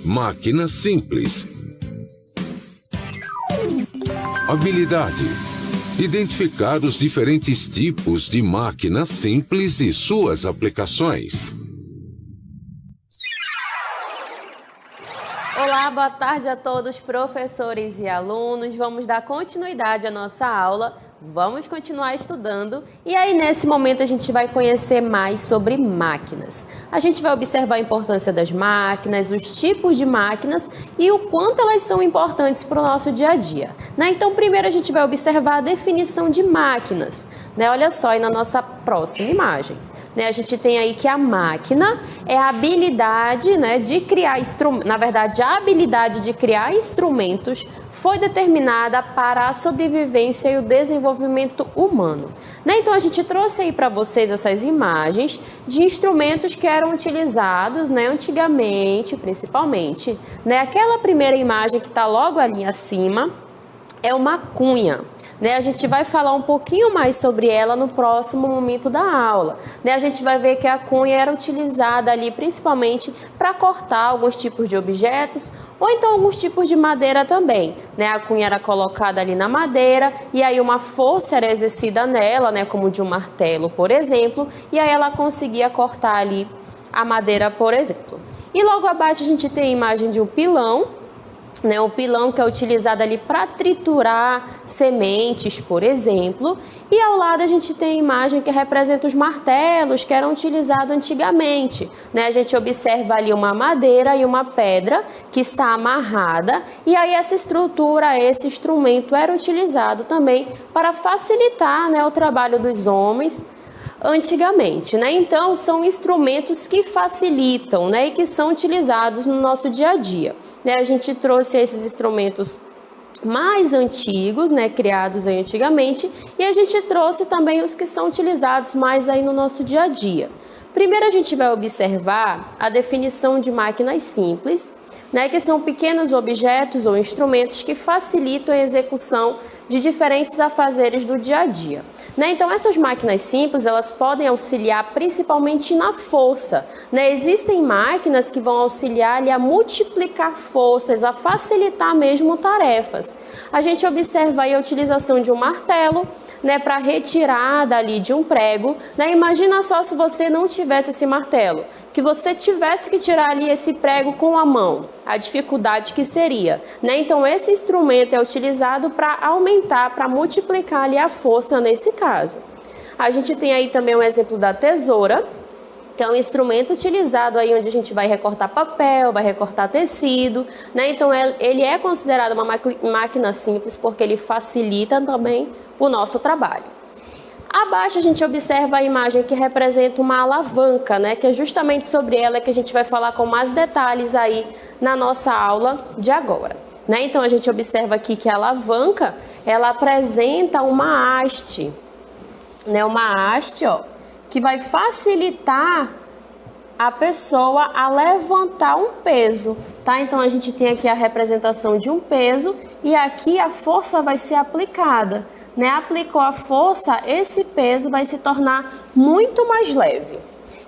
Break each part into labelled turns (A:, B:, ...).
A: Máquina simples. Habilidade: identificar os diferentes tipos de máquinas simples e suas aplicações.
B: Olá, boa tarde a todos, professores e alunos. Vamos dar continuidade à nossa aula. Vamos continuar estudando e aí nesse momento a gente vai conhecer mais sobre máquinas. A gente vai observar a importância das máquinas, os tipos de máquinas e o quanto elas são importantes para o nosso dia a dia. Então primeiro a gente vai observar a definição de máquinas. Olha só aí na nossa próxima imagem. A gente tem aí que a máquina é a habilidade de criar instrumentos. Na verdade, a habilidade de criar instrumentos foi determinada para a sobrevivência e o desenvolvimento humano. Então, a gente trouxe aí para vocês essas imagens de instrumentos que eram utilizados antigamente, principalmente. Aquela primeira imagem que está logo ali acima é uma cunha. A gente vai falar um pouquinho mais sobre ela no próximo momento da aula. A gente vai ver que a cunha era utilizada ali principalmente para cortar alguns tipos de objetos ou então alguns tipos de madeira também. A cunha era colocada ali na madeira e aí uma força era exercida nela, como de um martelo, por exemplo, e aí ela conseguia cortar ali a madeira, por exemplo. E logo abaixo a gente tem a imagem de um pilão. O pilão que é utilizado ali para triturar sementes, por exemplo. E ao lado a gente tem a imagem que representa os martelos que eram utilizados antigamente. A gente observa ali uma madeira e uma pedra que está amarrada. E aí essa estrutura, esse instrumento era utilizado também para facilitar o trabalho dos homens antigamente. Então, são instrumentos que facilitam e que são utilizados no nosso dia a dia. A gente trouxe esses instrumentos mais antigos, criados aí antigamente, e a gente trouxe também os que são utilizados mais aí no nosso dia a dia. Primeiro a gente vai observar a definição de máquinas simples, que são pequenos objetos ou instrumentos que facilitam a execução de diferentes afazeres do dia a dia. Então, essas máquinas simples, elas podem auxiliar principalmente na força. Existem máquinas que vão auxiliar ali a multiplicar forças, a facilitar mesmo tarefas. A gente observa aí a utilização de um martelo, para retirada ali de um prego. Imagina só se você não tivesse esse martelo, que você tivesse que tirar ali esse prego com a mão, a dificuldade que seria. Então, esse instrumento é utilizado para aumentar, para multiplicar ali a força nesse caso. A gente tem aí também um exemplo da tesoura, que é um instrumento utilizado aí onde a gente vai recortar papel, vai recortar tecido, Então, ele é considerado uma máquina simples porque ele facilita também o nosso trabalho. Abaixo a gente observa a imagem que representa uma alavanca, que é justamente sobre ela que a gente vai falar com mais detalhes aí na nossa aula de agora. Então a gente observa aqui que a alavanca, ela apresenta uma haste, uma haste, que vai facilitar a pessoa a levantar um peso, Então a gente tem aqui a representação de um peso e aqui a força vai ser aplicada. Aplicou a força, esse peso vai se tornar muito mais leve.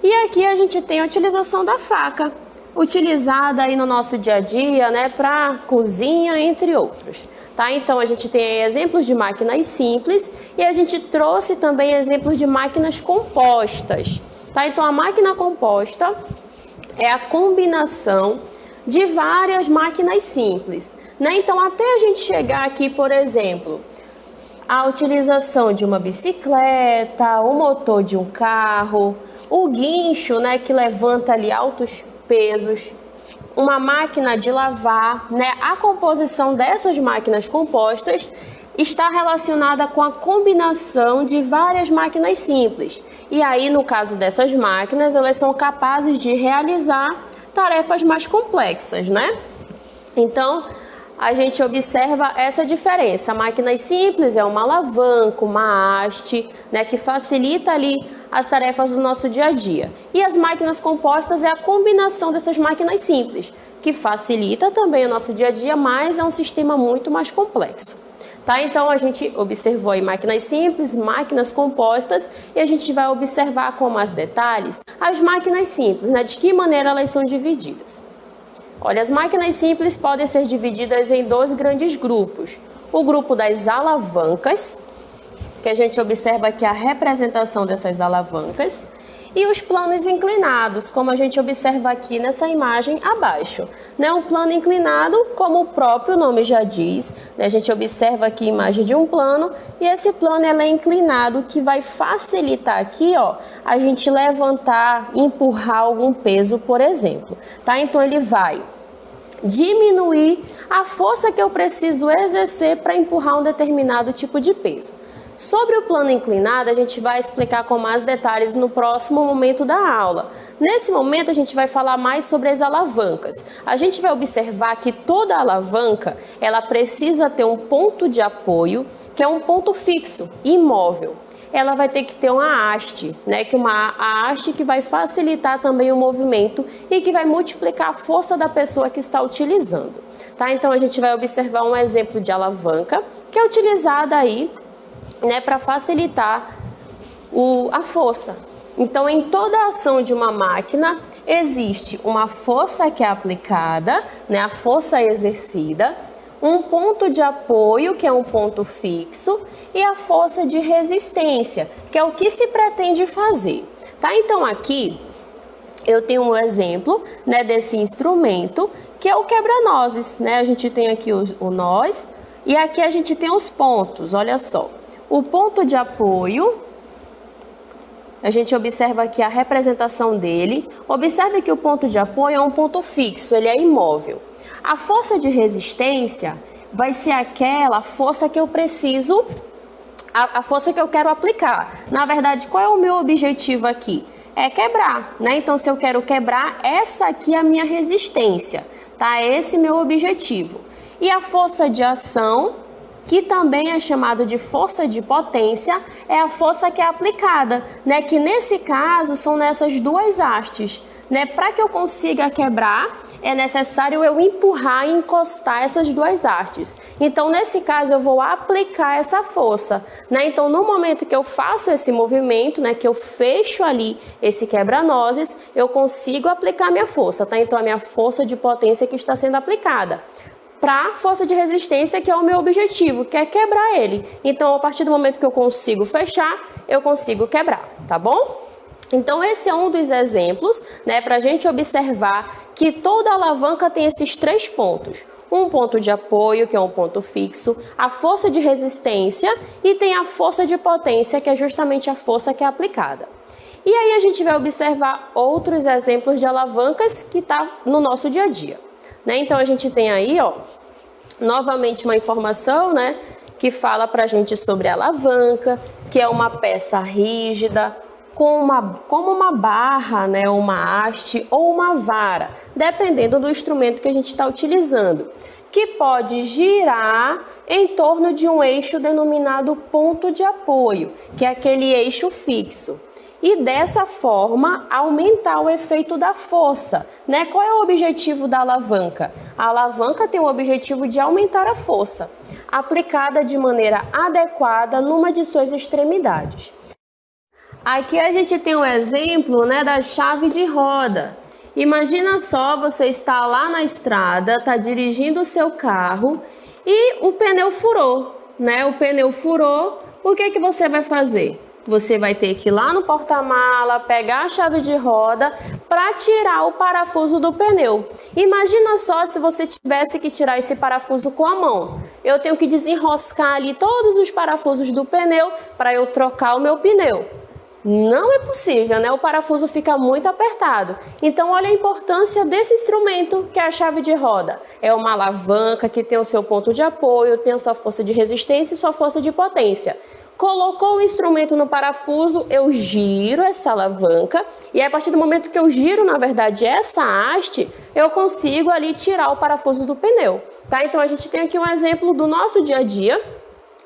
B: E aqui a gente tem a utilização da faca, utilizada aí no nosso dia a dia, para cozinha, entre outros. Então a gente tem exemplos de máquinas simples e a gente trouxe também exemplos de máquinas compostas. Então a máquina composta é a combinação de várias máquinas simples. Então até a gente chegar aqui, por exemplo, a utilização de uma bicicleta, o motor de um carro, o guincho, que levanta ali altos pesos, uma máquina de lavar, A composição dessas máquinas compostas está relacionada com a combinação de várias máquinas simples. E aí, no caso dessas máquinas, elas são capazes de realizar tarefas mais complexas, Então, a gente observa essa diferença. A máquina simples é uma alavanca, uma haste, que facilita ali as tarefas do nosso dia a dia. E as máquinas compostas é a combinação dessas máquinas simples, que facilita também o nosso dia a dia, mas é um sistema muito mais complexo. Então a gente observou aí máquinas simples, máquinas compostas, e a gente vai observar com mais detalhes as máquinas simples, de que maneira elas são divididas. Olha, as máquinas simples podem ser divididas em dois grandes grupos. O grupo das alavancas, que a gente observa aqui a representação dessas alavancas, e os planos inclinados, como a gente observa aqui nessa imagem abaixo. Um plano inclinado, como o próprio nome já diz, a gente observa aqui a imagem de um plano, e esse plano é inclinado, que vai facilitar aqui, a gente levantar, empurrar algum peso, por exemplo. Então ele vai diminuir a força que eu preciso exercer para empurrar um determinado tipo de peso. Sobre o plano inclinado, a gente vai explicar com mais detalhes no próximo momento da aula. Nesse momento, a gente vai falar mais sobre as alavancas. A gente vai observar que toda alavanca, ela precisa ter um ponto de apoio, que é um ponto fixo, imóvel. Ela vai ter que ter uma haste, a haste que vai facilitar também o movimento e que vai multiplicar a força da pessoa que está utilizando. Então, a gente vai observar um exemplo de alavanca, que é utilizada aí para facilitar a força. Então, em toda a ação de uma máquina, existe uma força que é aplicada, a força exercida, um ponto de apoio, que é um ponto fixo, e a força de resistência, que é o que se pretende fazer. Então, aqui eu tenho um exemplo desse instrumento, que é o quebra-nozes. A gente tem aqui o nós, e aqui a gente tem os pontos, olha só. O ponto de apoio, a gente observa aqui a representação dele. Observe que o ponto de apoio é um ponto fixo, ele é imóvel. A força de resistência vai ser aquela força que eu preciso, a força que eu quero aplicar. Na verdade, qual é o meu objetivo aqui? É quebrar, Então, se eu quero quebrar, essa aqui é a minha resistência, Esse é meu objetivo. E a força de ação, que também é chamado de força de potência, é a força que é aplicada, que nesse caso são nessas duas hastes. Para que eu consiga quebrar, é necessário eu empurrar e encostar essas duas hastes. Então, nesse caso, eu vou aplicar essa força. Então, no momento que eu faço esse movimento, que eu fecho ali esse quebra-nozes, eu consigo aplicar minha força. Então, a minha força de potência que está sendo aplicada para a força de resistência, que é o meu objetivo, que é quebrar ele. Então, a partir do momento que eu consigo fechar, eu consigo quebrar, tá bom? Então, esse é um dos exemplos, para a gente observar que toda alavanca tem esses três pontos. Um ponto de apoio, que é um ponto fixo, a força de resistência e tem a força de potência, que é justamente a força que é aplicada. E aí a gente vai observar outros exemplos de alavancas que está no nosso dia a dia. Então, a gente tem aí, novamente uma informação, que fala para a gente sobre a alavanca, que é uma peça rígida, como uma barra, uma haste ou uma vara, dependendo do instrumento que a gente está utilizando, que pode girar em torno de um eixo denominado ponto de apoio, que é aquele eixo fixo. E dessa forma aumentar o efeito da força. Qual é o objetivo da alavanca? A alavanca tem o objetivo de aumentar a força, aplicada de maneira adequada numa de suas extremidades. Aqui a gente tem um exemplo da chave de roda. Imagina só, você está lá na estrada, está dirigindo o seu carro e o pneu furou. O pneu furou, o que você vai fazer? Você vai ter que ir lá no porta-mala, pegar a chave de roda para tirar o parafuso do pneu. Imagina só se você tivesse que tirar esse parafuso com a mão. Eu tenho que desenroscar ali todos os parafusos do pneu para eu trocar o meu pneu. Não é possível, O parafuso fica muito apertado. Então, olha a importância desse instrumento, que é a chave de roda. É uma alavanca que tem o seu ponto de apoio, tem a sua força de resistência e sua força de potência. Colocou o instrumento no parafuso, eu giro essa alavanca e a partir do momento que eu giro, na verdade, essa haste, eu consigo ali tirar o parafuso do pneu, Então, a gente tem aqui um exemplo do nosso dia a dia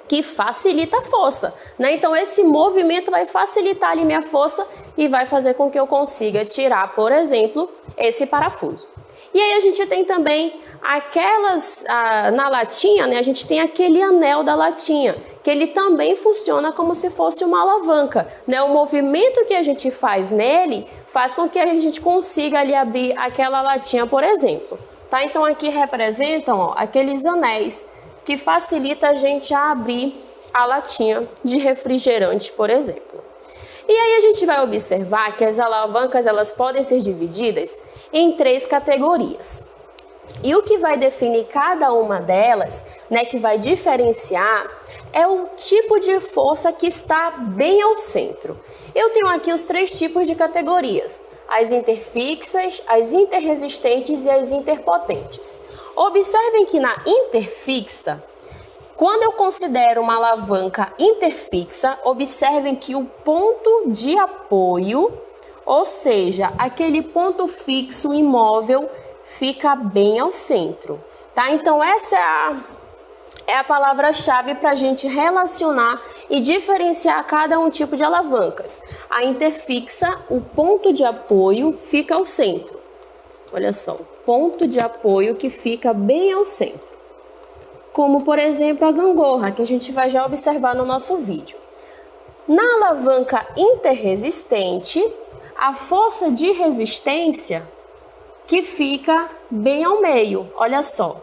B: que facilita a força, Então, esse movimento vai facilitar ali minha força e vai fazer com que eu consiga tirar, por exemplo, esse parafuso. E aí a gente tem também Na latinha, né, a gente tem aquele anel da latinha, que ele também funciona como se fosse uma alavanca, né? O movimento que a gente faz nele faz com que a gente consiga ali abrir aquela latinha, por exemplo. Tá? Então aqui representam, ó, aqueles anéis que facilita a gente a abrir a latinha de refrigerante, por exemplo. E aí a gente vai observar que as alavancas elas podem ser divididas em 3 categorias. E o que vai definir cada uma delas, né, que vai diferenciar, é o tipo de força que está bem ao centro. Eu tenho aqui os 3 tipos de categorias: as interfixas, as interresistentes e as interpotentes. Observem que na interfixa, quando eu considero uma alavanca interfixa, observem que o ponto de apoio, ou seja, aquele ponto fixo imóvel, fica bem ao centro, tá? Então essa é a palavra-chave para a gente relacionar e diferenciar cada um tipo de alavancas. A interfixa, o ponto de apoio fica ao centro. Olha só, o ponto de apoio que fica bem ao centro. Como, por exemplo, a gangorra, que a gente vai já observar no nosso vídeo. Na alavanca interresistente, a força de resistência que fica bem ao meio. Olha só,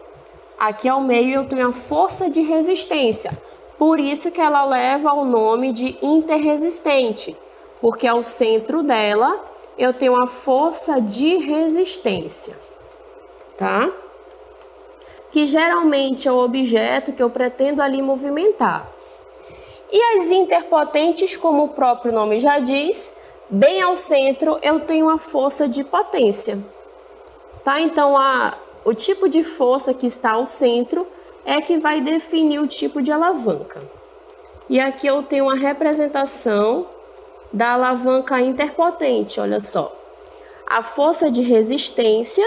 B: aqui ao meio eu tenho a força de resistência, por isso que ela leva o nome de interresistente, porque ao centro dela eu tenho a força de resistência, tá? Que geralmente é o objeto que eu pretendo ali movimentar. E as interpotentes, como o próprio nome já diz, bem ao centro eu tenho a força de potência. Tá? Então, o tipo de força que está ao centro é que vai definir o tipo de alavanca. E aqui eu tenho uma representação da alavanca interpotente, olha só. A força de resistência,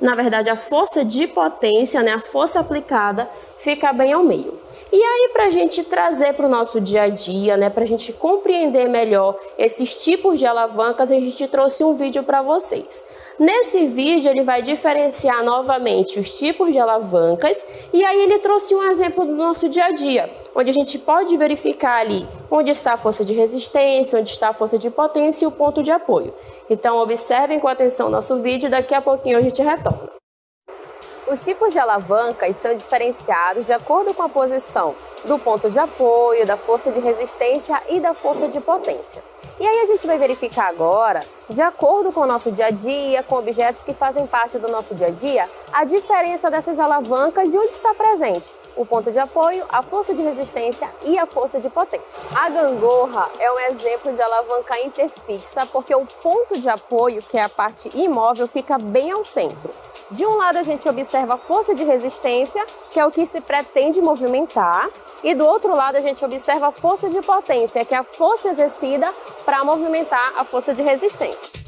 B: na verdade a força de potência, né, a força aplicada, fica bem ao meio. E aí, para a gente trazer para o nosso dia a dia, né, para a gente compreender melhor esses tipos de alavancas, a gente trouxe um vídeo para vocês. Nesse vídeo, ele vai diferenciar novamente os tipos de alavancas e aí ele trouxe um exemplo do nosso dia a dia, onde a gente pode verificar ali onde está a força de resistência, onde está a força de potência e o ponto de apoio. Então, observem com atenção o nosso vídeo, daqui a pouquinho a gente retorna. Os tipos de alavancas são diferenciados de acordo com a posição do ponto de apoio, da força de resistência e da força de potência. E aí a gente vai verificar agora, de acordo com o nosso dia a dia, com objetos que fazem parte do nosso dia a dia, a diferença dessas alavancas e onde está presente o ponto de apoio, a força de resistência e a força de potência. A gangorra é um exemplo de alavanca interfixa porque o ponto de apoio, que é a parte imóvel, fica bem ao centro. De um lado a gente observa a força de resistência, que é o que se pretende movimentar, e do outro lado a gente observa a força de potência, que é a força exercida para movimentar a força de resistência.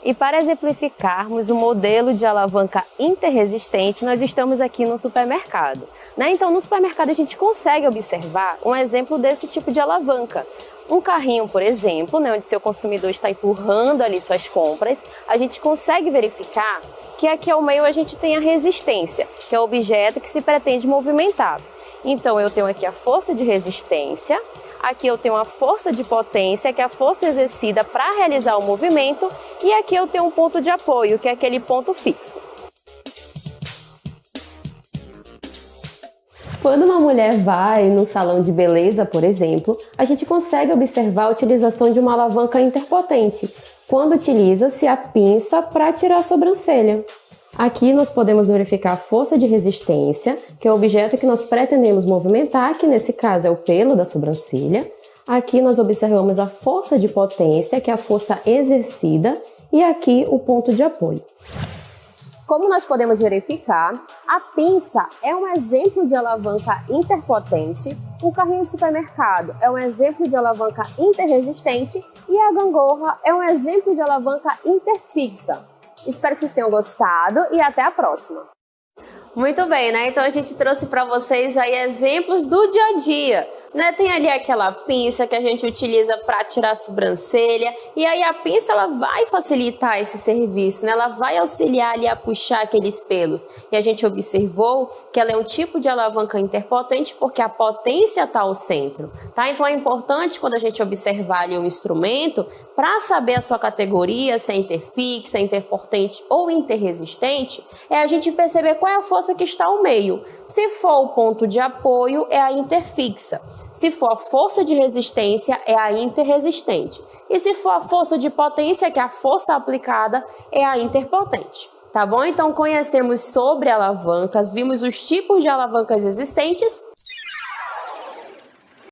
B: E para exemplificarmos o modelo de alavanca interresistente, nós estamos aqui no supermercado. Então, no supermercado a gente consegue observar um exemplo desse tipo de alavanca. Um carrinho, por exemplo, onde seu consumidor está empurrando ali suas compras, a gente consegue verificar que aqui ao meio a gente tem a resistência, que é o objeto que se pretende movimentar. Então, eu tenho aqui a força de resistência, aqui eu tenho a força de potência, que é a força exercida para realizar o movimento, e aqui eu tenho um ponto de apoio, que é aquele ponto fixo.
C: Quando uma mulher vai no salão de beleza, por exemplo, a gente consegue observar a utilização de uma alavanca interpotente, quando utiliza-se a pinça para tirar a sobrancelha. Aqui nós podemos verificar a força de resistência, que é o objeto que nós pretendemos movimentar, que nesse caso é o pelo da sobrancelha. Aqui nós observamos a força de potência, que é a força exercida, e aqui o ponto de apoio.
B: Como nós podemos verificar, a pinça é um exemplo de alavanca interpotente, o carrinho de supermercado é um exemplo de alavanca interresistente e a gangorra é um exemplo de alavanca interfixa. Espero que vocês tenham gostado e até a próxima! Muito bem, né? Então a gente trouxe para vocês aí exemplos do dia a dia, né? Tem ali aquela pinça que a gente utiliza para tirar a sobrancelha, e aí a pinça ela vai facilitar esse serviço, né? Ela vai auxiliar ali a puxar aqueles pelos. E a gente observou que ela é um tipo de alavanca interpotente porque a potência está ao centro, tá? Então é importante quando a gente observar ali um instrumento, para saber a sua categoria, se é interfixa, interpotente ou interresistente, é a gente perceber qual é a força que está ao meio. Se for o ponto de apoio, é a interfixa. Se for a força de resistência, é a interresistente. E se for a força de potência, que é a força aplicada, é a interpotente. Tá bom? Então conhecemos sobre alavancas, vimos os tipos de alavancas existentes